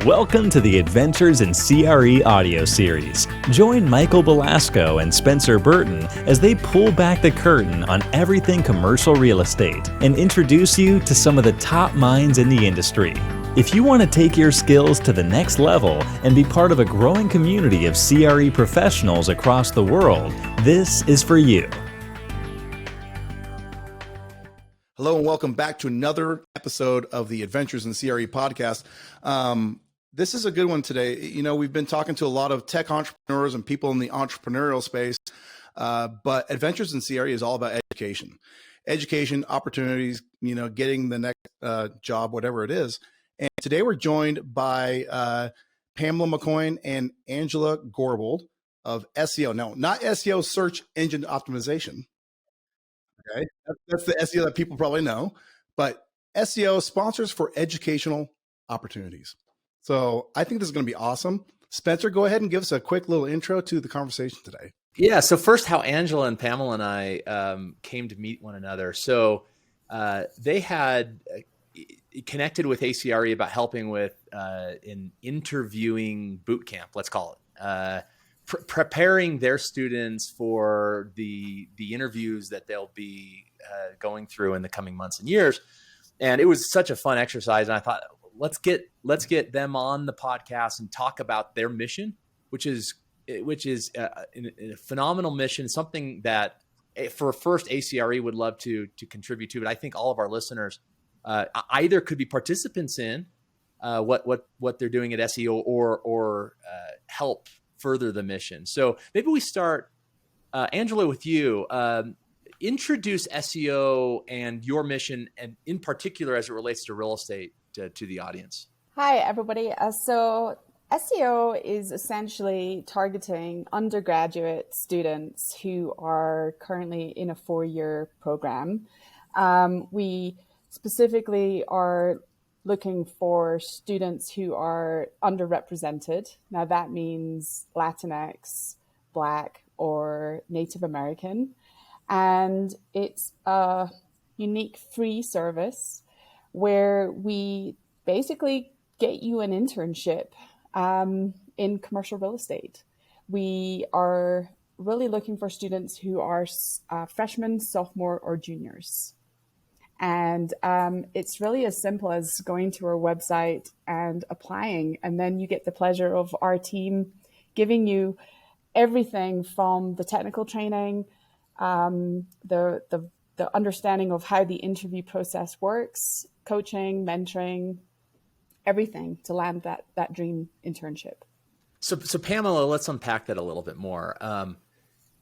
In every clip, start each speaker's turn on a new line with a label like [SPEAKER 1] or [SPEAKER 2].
[SPEAKER 1] Welcome to the Adventures in CRE audio series. Join Michael Belasco and Spencer Burton as they pull back the curtain on everything commercial real estate and introduce you to some of the top minds in the industry. If you want to take your skills to the next level and be part of a growing community of CRE professionals across the world, this is for you.
[SPEAKER 2] Hello and welcome back to another episode of the Adventures in CRE podcast. This is a good one today. You know, we've been talking to a lot of tech entrepreneurs and people in the entrepreneurial space, but Adventures in CRE is all about education, opportunities, you know, getting the next job, whatever it is. And today we're joined by Pamela McCoy and Angela Gorbald of SEO. No, not SEO, search engine optimization. Okay, that's the SEO that people probably know, but SEO sponsors for educational opportunities. So I think this is going to be awesome. Spencer, go ahead and give us a quick little intro to the conversation today.
[SPEAKER 3] Yeah. So first, how Angela and Pamela and I came to meet one another. So they had connected with a.cre about helping with an interviewing boot camp, let's call it, preparing their students for the interviews that they'll be going through in the coming months and years. And it was such a fun exercise. And I thought, let's get them on the podcast and talk about their mission, which is a phenomenal mission, something that for first a.cre would love to contribute to. But I think all of our listeners either could be participants in what they're doing at SEO or help further the mission. So maybe we start, Angela, with you. Introduce SEO and your mission, and in particular as it relates to real estate, to the audience.
[SPEAKER 4] Hi, everybody. So SEO is essentially targeting undergraduate students who are currently in a 4-year program. We specifically are looking for students who are underrepresented. Now that means Latinx, Black, or Native American. And it's a unique free service where we basically get you an internship in commercial real estate. We are really looking for students who are freshmen, sophomore, or juniors. And it's really as simple as going to our website and applying. And then you get the pleasure of our team giving you everything from the technical training, the understanding of how the interview process works, coaching, mentoring, everything to land that dream internship.
[SPEAKER 3] So Pamela, let's unpack that a little bit more.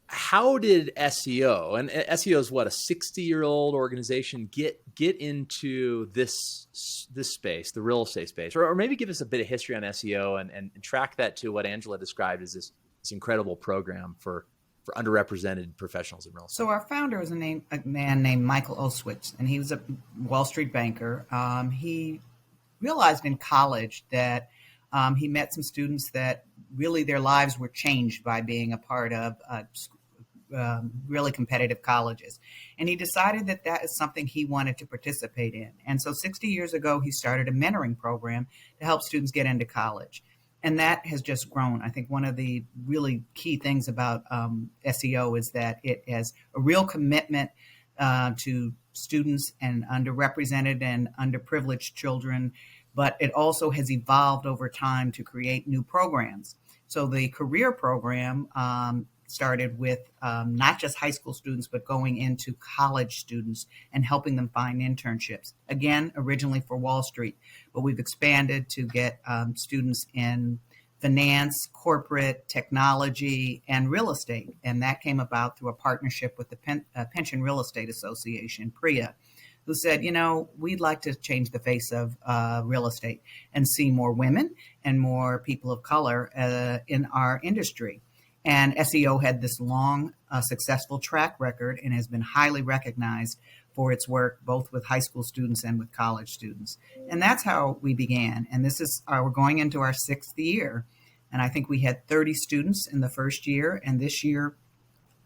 [SPEAKER 3] How did SEO, and SEO is what, a 60-year-old organization, get into this space, the real estate space, or maybe give us a bit of history on SEO and track that to what Angela described as this incredible program for underrepresented professionals in real estate.
[SPEAKER 5] So our founder was a man named Michael Oswitz, and he was a Wall Street banker. He realized in college that he met some students that really their lives were changed by being a part of really competitive colleges. And he decided that is something he wanted to participate in. And so 60 years ago, he started a mentoring program to help students get into college. And that has just grown. I think one of the really key things about SEO is that it has a real commitment to students and underrepresented and underprivileged children, but it also has evolved over time to create new programs. So the career program started with not just high school students, but going into college students and helping them find internships. Again, originally for Wall Street, but we've expanded to get students in finance, corporate, technology, and real estate. And that came about through a partnership with the Pension Real Estate Association, PREA, who said, you know, we'd like to change the face of real estate and see more women and more people of color in our industry. And SEO had this long, successful track record and has been highly recognized for its work, both with high school students and with college students. And that's how we began. And this is, we're going into our 6th year. And I think we had 30 students in the first year. And this year,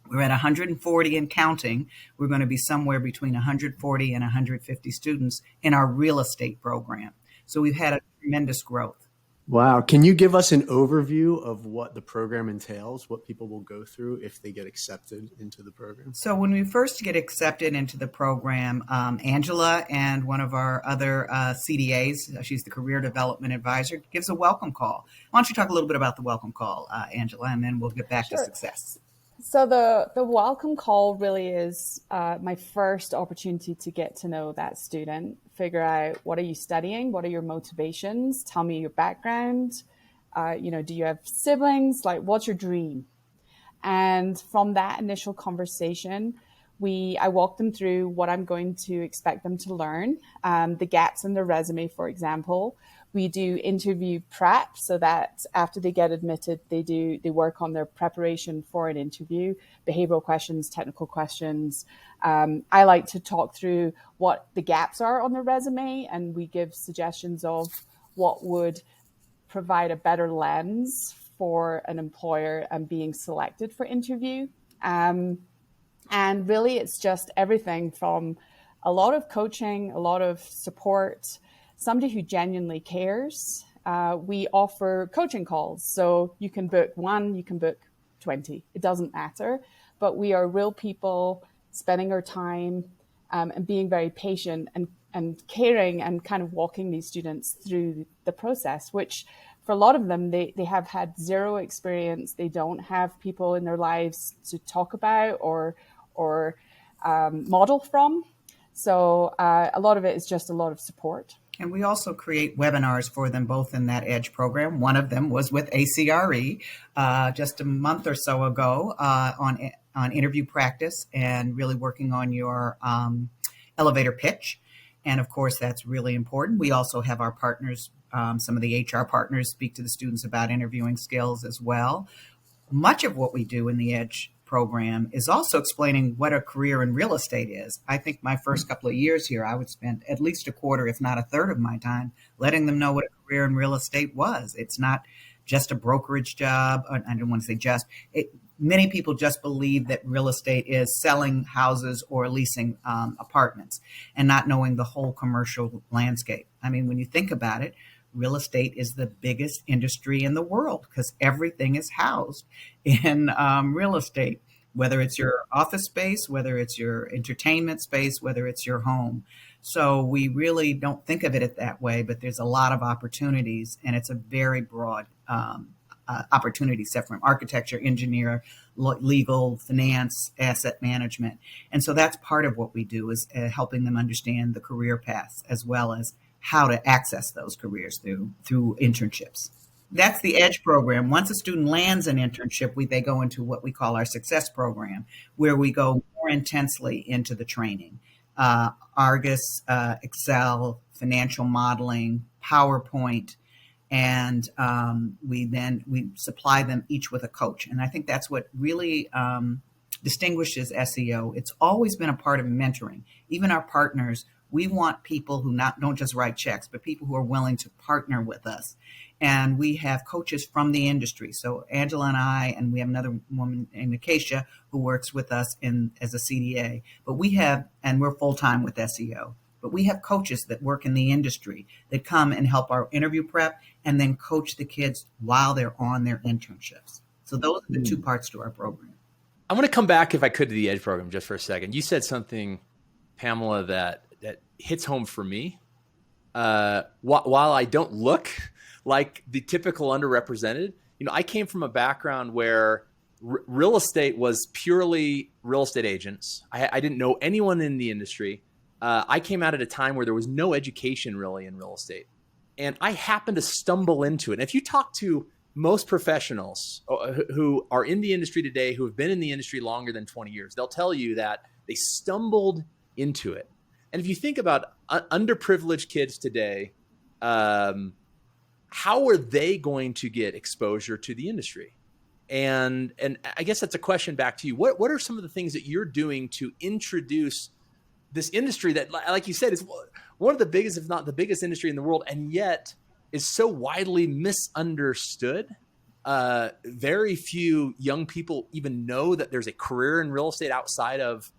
[SPEAKER 5] we're at 140 and counting. We're going to be somewhere between 140 and 150 students in our real estate program. So we've had a tremendous growth.
[SPEAKER 6] Wow. Can you give us an overview of what the program entails, what people will go through if they get accepted into the program?
[SPEAKER 5] So when we first get accepted into the program, Angela and one of our other CDAs, she's the Career Development Advisor, gives a welcome call. Why don't you talk a little bit about the welcome call, Angela, and then we'll get back to
[SPEAKER 4] Sure.
[SPEAKER 5] success.
[SPEAKER 4] So the welcome call really is my first opportunity to get to know that student, figure out what are you studying, what are your motivations, tell me your background, do you have siblings, like what's your dream? And from that initial conversation, I walk them through what I'm going to expect them to learn, the gaps in their resume, for example. We do interview prep so that after they get admitted, they work on their preparation for an interview, behavioral questions, technical questions. I like to talk through what the gaps are on their resume, and we give suggestions of what would provide a better lens for an employer and being selected for interview. And really, it's just everything from a lot of coaching, a lot of support, somebody who genuinely cares. We offer coaching calls. So you can book one, you can book 20. It doesn't matter. But we are real people spending our time and being very patient and caring and kind of walking these students through the process, which for a lot of them, they have had zero experience. They don't have people in their lives to talk about or model from. So a lot of it is just a lot of support.
[SPEAKER 5] And we also create webinars for them both in that EDGE program. One of them was with a.cre just a month or so ago on interview practice and really working on your elevator pitch. And of course, that's really important. We also have our partners, some of the HR partners speak to the students about interviewing skills as well. Much of what we do in the EDGE program is also explaining what a career in real estate is. I think my first couple of years here, I would spend at least a quarter, if not a third of my time letting them know what a career in real estate was. It's not just a brokerage job. I don't want to say just. Many people just believe that real estate is selling houses or leasing apartments and not knowing the whole commercial landscape. I mean, when you think about it, real estate is the biggest industry in the world because everything is housed in real estate, whether it's your office space, whether it's your entertainment space, whether it's your home. So we really don't think of it that way, but there's a lot of opportunities, and it's a very broad opportunity set from architecture, engineer, legal, finance, asset management. And so that's part of what we do is helping them understand the career paths as well as how to access those careers through internships. That's the EDGE program. Once a student lands an internship, they go into what we call our success program, where we go more intensely into the training. Argus, Excel, financial modeling, PowerPoint, and we supply them each with a coach. And I think that's what really distinguishes SEO. It's always been a part of mentoring. Even our partners, we want people who don't just write checks, but people who are willing to partner with us. And we have coaches from the industry. So Angela and I, and we have another woman named a.cre who works with us as a CDA. But we're full-time with SEO. But we have coaches that work in the industry that come and help our interview prep and then coach the kids while they're on their internships. So those are the two parts to our program.
[SPEAKER 3] I'm going to come back, if I could, to the EDGE program just for a second. You said something, Pamela, that hits home for me. While I don't look like the typical underrepresented, I came from a background where real estate was purely real estate agents. I didn't know anyone in the industry. I came out at a time where there was no education really in real estate. And I happened to stumble into it. And if you talk to most professionals who are in the industry today, who have been in the industry longer than 20 years, they'll tell you that they stumbled into it. And if you think about underprivileged kids today, how are they going to get exposure to the industry? And I guess that's a question back to you. What are some of the things that you're doing to introduce this industry that, like you said, is one of the biggest, if not the biggest industry in the world, and yet is so widely misunderstood? Very few young people even know that there's a career in real estate outside of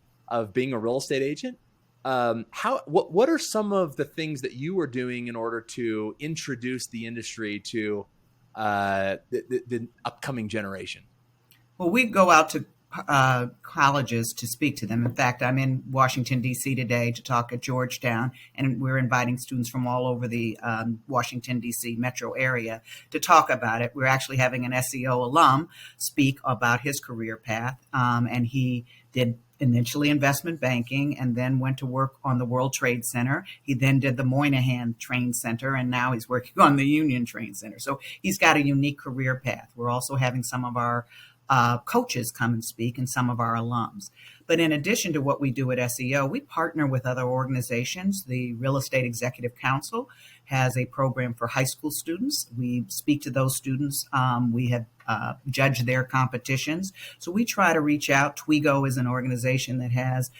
[SPEAKER 3] being a real estate agent. What are some of the things that you were doing in order to introduce the industry to the upcoming generation?
[SPEAKER 5] Well, we go out to colleges to speak to them. In fact, I'm in Washington, D.C. today to talk at Georgetown, and we're inviting students from all over the Washington, D.C. metro area to talk about it. We're actually having an SEO alum speak about his career path, and he did initially investment banking and then went to work on the World Trade Center. He then did the Moynihan Train Center, and now he's working on the Union Train Center. So he's got a unique career path. We're also having some of our coaches come and speak and some of our alums. But in addition to what we do at SEO, we partner with other organizations. The Real Estate Executive Council has a program for high school students. We speak to those students. We have judged their competitions. So we try to reach out. Twigo is an organization that has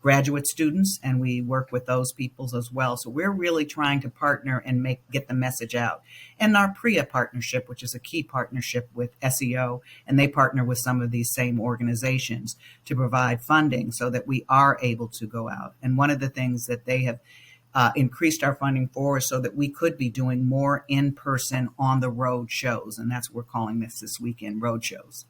[SPEAKER 5] graduate students, and we work with those peoples as well. So we're really trying to partner and get the message out. And our a.cre partnership, which is a key partnership with SEO, and they partner with some of these same organizations to provide funding so that we are able to go out. And one of the things that they have increased our funding for is so that we could be doing more in-person on the road shows. And that's what we're calling this weekend, road shows.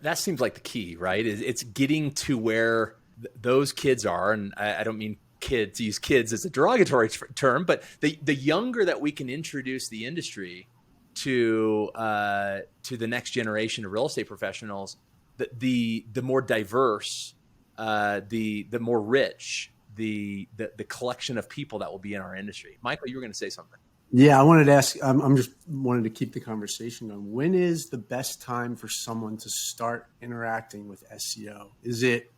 [SPEAKER 3] That seems like the key, right? It's getting to where those kids are, and I don't mean kids, use kids as a derogatory term, but the younger that we can introduce the industry to the next generation of real estate professionals, the more diverse, the more rich the collection of people that will be in our industry. Michael, you were going to say something.
[SPEAKER 6] Yeah, I wanted to ask, I'm just wanted to keep the conversation going. When is the best time for someone to start interacting with SEO? Is it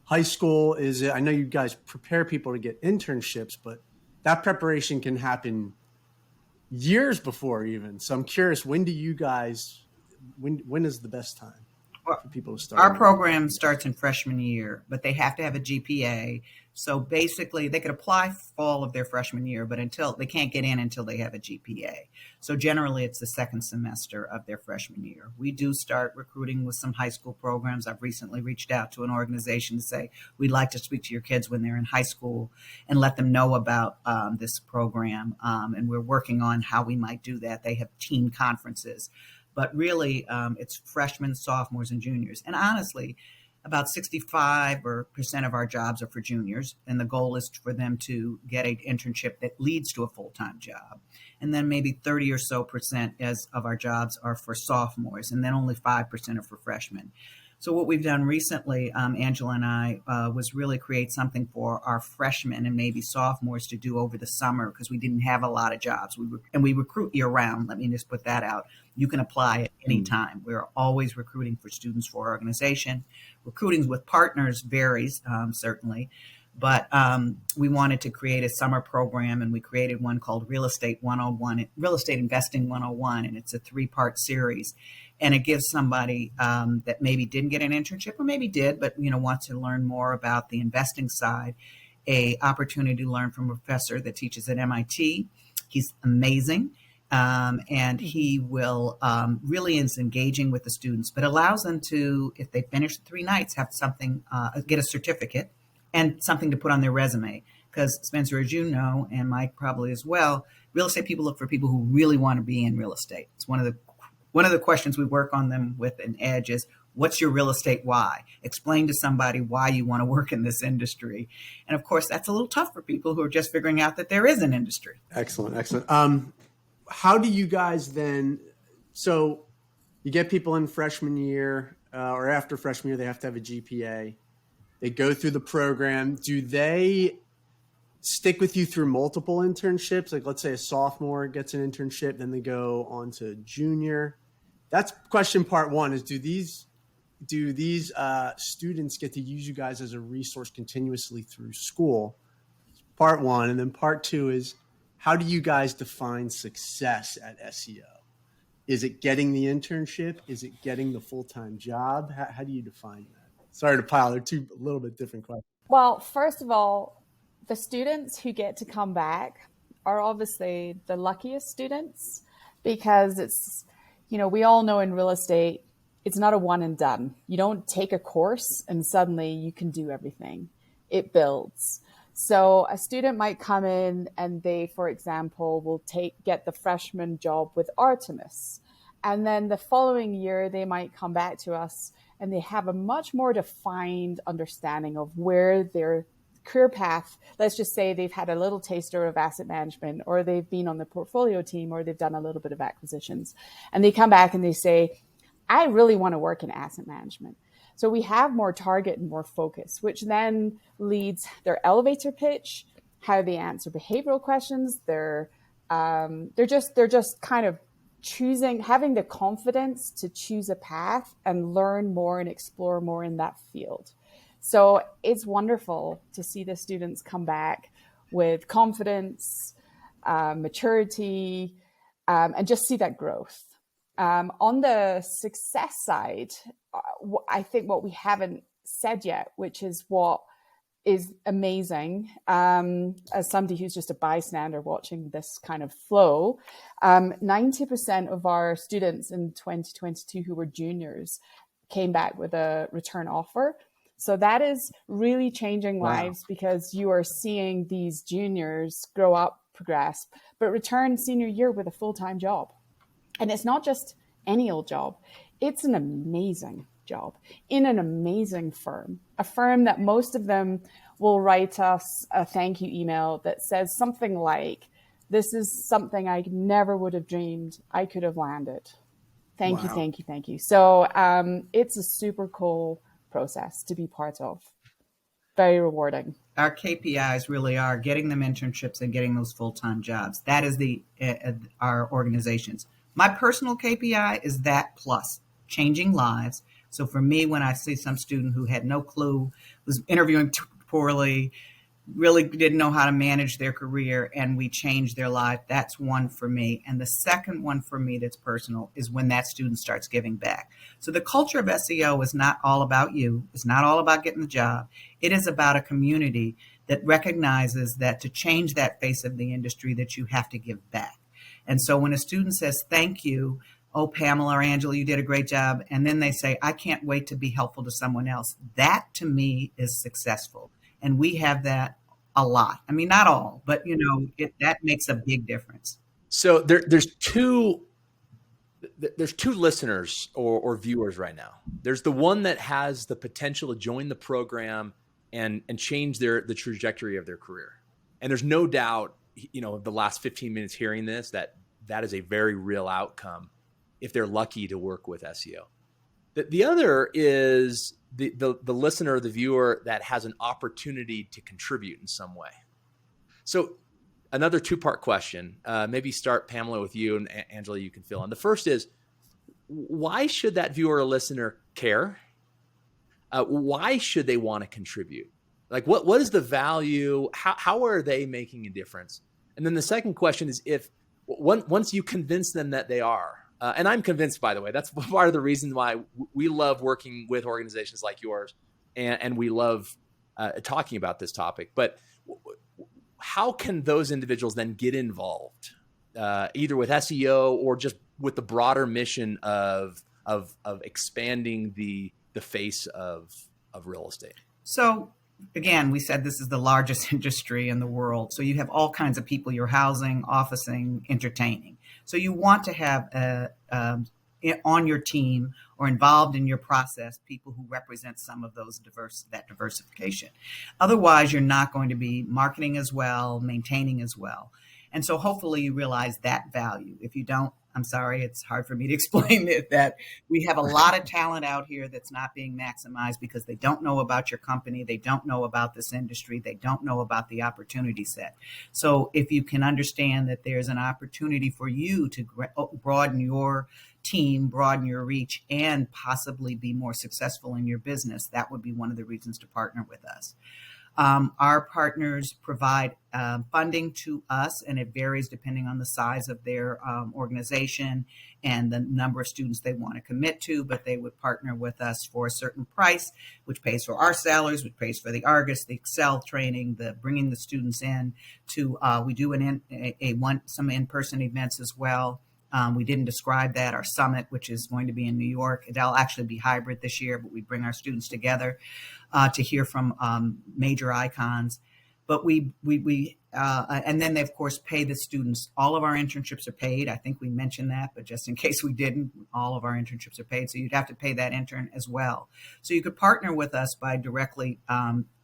[SPEAKER 6] high school? Is it, I know you guys prepare people to get internships, but that preparation can happen years before even. So I'm curious, when do you guys, when is the best time for people to start?
[SPEAKER 5] Our program starts in freshman year, but they have to have a GPA. So basically they could apply fall of their freshman year, but until they can't get in until they have a GPA. So generally it's the second semester of their freshman year. We do start recruiting with some high school programs. I've recently reached out to an organization to say, we'd like to speak to your kids when they're in high school and let them know about this program. And we're working on how we might do that. They have teen conferences, but really it's freshmen, sophomores, and juniors. And honestly, about 65% of our jobs are for juniors, and the goal is for them to get an internship that leads to a full-time job. And then maybe 30 or so percent of our jobs are for sophomores, and then only 5% are for freshmen. So what we've done recently, Angela and I, was really create something for our freshmen and maybe sophomores to do over the summer because we didn't have a lot of jobs. We recruit year-round. Let me just put that out. You can apply at any time. We're always recruiting for students for our organization. Recruiting with partners varies, certainly. But we wanted to create a summer program, and we created one called Real Estate 101, Real Estate Investing 101, and it's a 3-part series. And it gives somebody that maybe didn't get an internship or maybe did, but wants to learn more about the investing side, a opportunity to learn from a professor that teaches at MIT. He's amazing. And he will really is engaging with the students, but allows them to, if they finish 3 nights, have something, get a certificate and something to put on their resume. Because Spencer, as you know, and Mike probably as well, real estate people look for people who really want to be in real estate. It's one of the questions we work on them with an edge is, what's your real estate why? Explain to somebody why you want to work in this industry. And of course, that's a little tough for people who are just figuring out that there is an industry.
[SPEAKER 6] Excellent. How do you guys then, so you get people in freshman year or after freshman year, they have to have a GPA. They go through the program. Do they stick with you through multiple internships? Like let's say a sophomore gets an internship, then they go on to junior. That's question part 1 is do these students get to use you guys as a resource continuously through school? Part 1. And then part 2 is, how do you guys define success at SEO? Is it getting the internship? Is it getting the full-time job? How do you define that? Sorry to pile. They're 2 a little bit different questions.
[SPEAKER 4] Well, first of all, the students who get to come back are obviously the luckiest students because it's, we all know in real estate, it's not a one and done. You don't take a course and suddenly you can do everything. It builds. So a student might come in and they, for example, will get the freshman job with Artemis. And then the following year, they might come back to us and they have a much more defined understanding of where their career path, let's just say they've had a little taster of asset management, or they've been on the portfolio team, or they've done a little bit of acquisitions. And they come back and they say, I really want to work in asset management. So we have more target and more focus, which then leads their elevator pitch, how they answer behavioral questions. They're just kind of having the confidence to choose a path and learn more and explore more in that field. So it's wonderful to see the students come back with confidence, maturity, and just see that growth. On the success side, I think what we haven't said yet, which is what is amazing, as somebody who's just a bystander watching this kind of flow, 90% of our students in 2022 who were juniors came back with a return offer. So that is really changing lives, because you are seeing these juniors grow up, progress, but return senior year with a full-time job. And it's not just any old job. It's an amazing job in an amazing firm, a firm that most of them will write us a thank you email that says something like, this is something I never would have dreamed I could have landed. Thank you, thank you, thank you. So it's a super cool process to be part of. Very rewarding.
[SPEAKER 5] Our KPIs really are getting them internships and getting those full-time jobs. That is our organizations. My personal KPI is that plus changing lives. So for me, when I see some student who had no clue, was interviewing poorly, really didn't know how to manage their career, and we changed their life, that's one for me. And the second one for me that's personal is when that student starts giving back. So the culture of SEO is not all about you. It's not all about getting the job. It is about a community that recognizes that to change that face of the industry, that you have to give back. And so when a student says, thank you, oh, Pamela or Angela, you did a great job, and then they say, I can't wait to be helpful to someone else, that to me is successful. And we have that a lot. I mean, not all, but that makes a big difference.
[SPEAKER 3] So there's two listeners or viewers right now. There's the one that has the potential to join the program and change the trajectory of their career. And there's no doubt, the last 15 minutes hearing this, that is a very real outcome if they're lucky to work with SEO. The other is the listener or the viewer that has an opportunity to contribute in some way. So another two-part question, maybe start, Pamela, with you, and Angela, you can fill in. The first is, why should that viewer or listener care? Why should they want to contribute? Like, what is the value? How are they making a difference? And then the second question is, if once you convince them that they are, and I'm convinced, by the way, that's part of the reason why we love working with organizations like yours, and we love talking about this topic. But how can those individuals then get involved, either with SEO or just with the broader mission of expanding the face of real estate?
[SPEAKER 5] So again, we said this is the largest industry in the world. So you have all kinds of people you're housing, officing, entertaining. So you want to have on your team or involved in your process people who represent some of that diversification. Otherwise, you're not going to be marketing as well, maintaining as well. And so hopefully you realize that value. If you don't, I'm sorry, it's hard for me to explain it, that we have a lot of talent out here that's not being maximized because they don't know about your company. They don't know about this industry. They don't know about the opportunity set. So if you can understand that there's an opportunity for you to broaden your team, broaden your reach, and possibly be more successful in your business, that would be one of the reasons to partner with us. Our partners provide funding to us, and it varies depending on the size of their organization and the number of students they want to commit to, but they would partner with us for a certain price, which pays for our salaries, which pays for the Argus, the Excel training, the bringing the students in to, we do some in-person events as well. We didn't describe that. Our summit, which is going to be in New York, it'll actually be hybrid this year, but we bring our students together to hear from major icons. But and then they of course pay the students. All of our internships are paid. I think we mentioned that, but just in case we didn't, all of our internships are paid. So you'd have to pay that intern as well. So you could partner with us by directly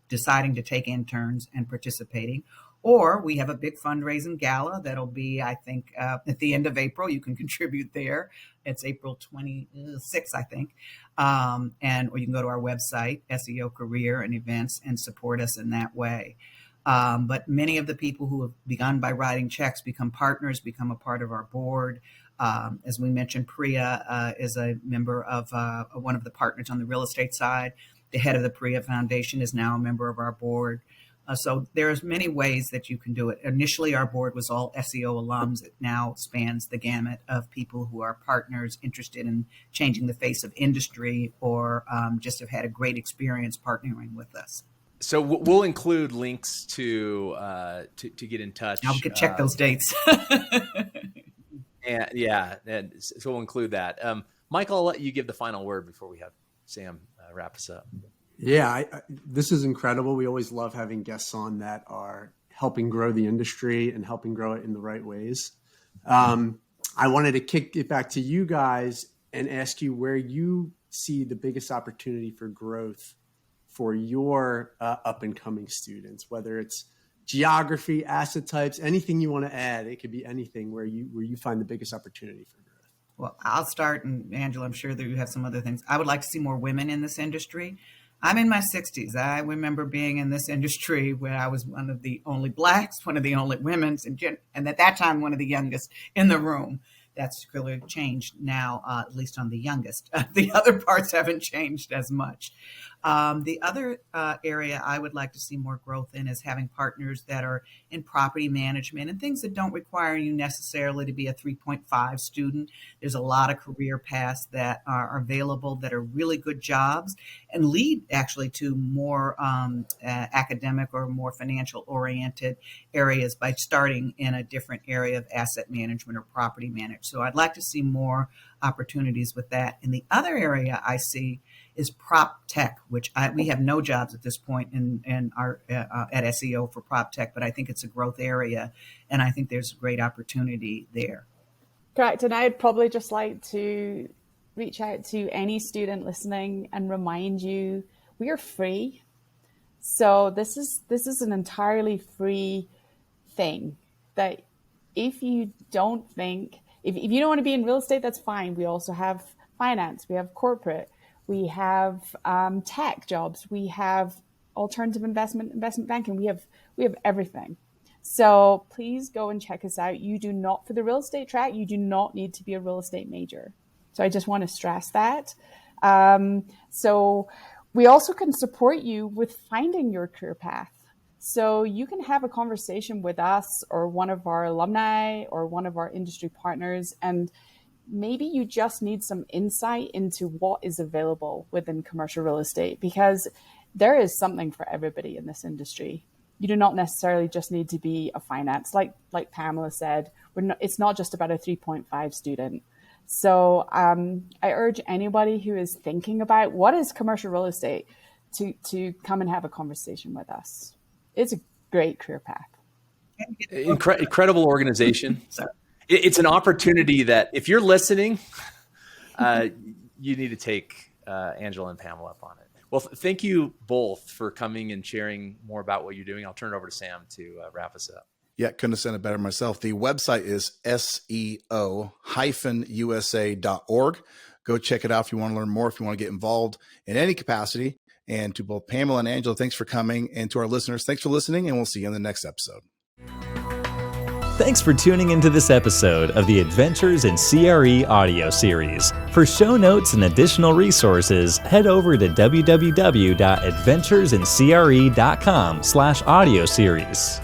[SPEAKER 5] deciding to take interns and participating. Or we have a big fundraising gala that'll be, I think, at the end of April. You can contribute there. It's April 26th, I think. Or you can go to our website, SEO Career and Events, and support us in that way. But many of the people who have begun by writing checks become partners, become a part of our board. As we mentioned, Priya is a member of one of the partners on the real estate side. The head of the Priya Foundation is now a member of our board. So there's many ways that you can do it. Initially, our board was all SEO alums. It now spans the gamut of people who are partners interested in changing the face of industry or just have had a great experience partnering with us.
[SPEAKER 3] So we'll include links to get in touch.
[SPEAKER 5] I'll check those dates.
[SPEAKER 3] and so we'll include that. Michael, I'll let you give the final word before we have Sam wrap us up.
[SPEAKER 6] Yeah, this is incredible. We always love having guests on that are helping grow the industry and helping grow it in the right ways. I wanted to kick it back to you guys and ask you where you see the biggest opportunity for growth for your up and coming students, whether it's geography, asset types, anything you want to add. It could be anything where you find the biggest opportunity for growth.
[SPEAKER 5] Well, I'll start, and Angela, I'm sure that you have some other things. I would like to see more women in this industry. I'm in my 60s. I remember being in this industry where I was one of the only blacks, one of the only women, and at that time, one of the youngest in the room. That's clearly changed now, at least on the youngest. The other parts haven't changed as much. The other area I would like to see more growth in is having partners that are in property management and things that don't require you necessarily to be a 3.5 student. There's a lot of career paths that are available that are really good jobs and lead actually to more academic or more financial oriented areas by starting in a different area of asset management or property management. So I'd like to see more opportunities with that. And the other area I see is prop tech, which we have no jobs at this point in our at SEO for prop tech, but I think it's a growth area, and I think there's a great opportunity there.
[SPEAKER 4] Correct, and I'd probably just like to reach out to any student listening and remind you we are free. So this is an entirely free thing that if you don't think, if you don't want to be in real estate, that's fine. We also have finance, we have corporate, we have tech jobs, we have alternative investment banking, we have everything. So please go and check us out. You do not, for the real estate track, you do not need to be a real estate major. So I just want to stress that. So we also can support you with finding your career path. So you can have a conversation with us or one of our alumni or one of our industry partners, and maybe you just need some insight into what is available within commercial real estate, because there is something for everybody in this industry. You do not necessarily just need to be a finance, like Pamela said. It's not just about a 3.5 student. So I urge anybody who is thinking about what is commercial real estate to come and have a conversation with us. It's a great career path.
[SPEAKER 3] Incredible organization. It's an opportunity that if you're listening, you need to take Angela and Pamela up on it. Well, thank you both for coming and sharing more about what you're doing. I'll turn it over to Sam to wrap us up.
[SPEAKER 2] Yeah, couldn't have said it better myself. The website is SEO-USA.org. Go check it out if you want to learn more, if you want to get involved in any capacity. And to both Pamela and Angela, thanks for coming. And to our listeners, thanks for listening, and we'll see you in the next episode.
[SPEAKER 1] Thanks for tuning into this episode of the Adventures in CRE audio series. For show notes and additional resources, head over to www.adventuresincre.com/audio series.